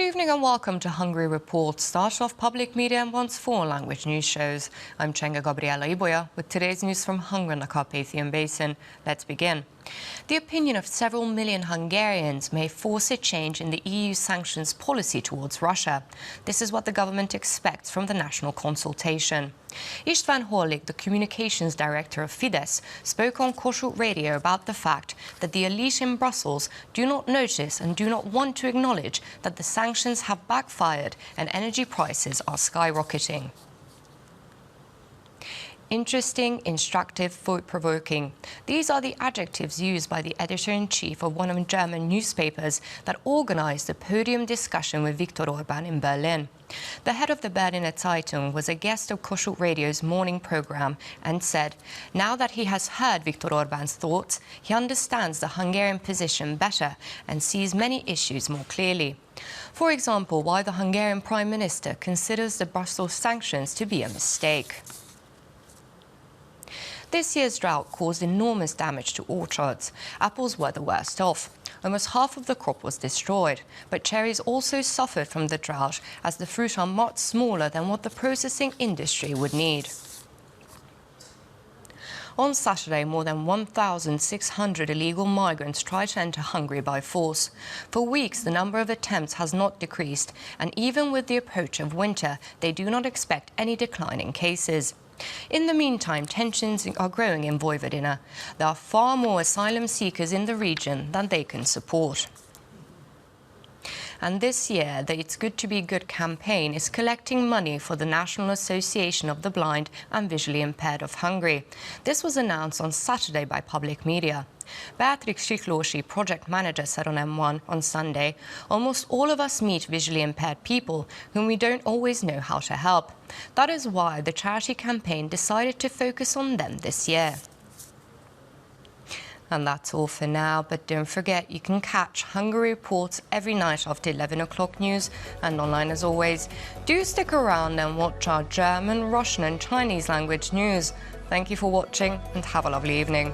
Good evening and welcome to Hungary Report, start of public media and one's foreign language news shows. I'm Csenga Gabriela Ibolya with today's news from Hungary and the Carpathian Basin. Let's begin. The opinion of several million Hungarians may force a change in the EU sanctions policy towards Russia. This is what the government expects from the national consultation. István Hollik, the communications director of Fidesz, spoke on Kossuth Radio about the fact that the elite in Brussels do not notice and do not want to acknowledge that the sanctions have backfired and energy prices are skyrocketing. Interesting, instructive, thought-provoking. These are the adjectives used by the editor-in-chief of one of the German newspapers that organized a podium discussion with Viktor Orbán in Berlin. The head of the Berliner Zeitung was a guest of Kossuth Radio's morning program and said, now that he has heard Viktor Orbán's thoughts, he understands the Hungarian position better and sees many issues more clearly. For example, why the Hungarian Prime Minister considers the Brussels sanctions to be a mistake. This year's drought caused enormous damage to orchards. Apples were the worst off. Almost half of the crop was destroyed, but cherries also suffered from the drought as the fruit are much smaller than what the processing industry would need. On Saturday, more than 1,600 illegal migrants tried to enter Hungary by force. For weeks, the number of attempts has not decreased, and even with the approach of winter, they do not expect any decline in cases. In the meantime, tensions are growing in Vojvodina. There are far more asylum seekers in the region than they can support. And this year, the It's Good to Be Good campaign is collecting money for the National Association of the Blind and Visually Impaired of Hungary. This was announced on Saturday by public media. Beatrix Siklósi, project manager, said on M1 on Sunday, almost all of us meet visually impaired people whom we don't always know how to help. That is why the charity campaign decided to focus on them this year. And that's all for now, but don't forget you can catch Hungary Reports every night after 11 o'clock news and online as always. Do stick around and watch our German, Russian and Chinese language news. Thank you for watching and have a lovely evening.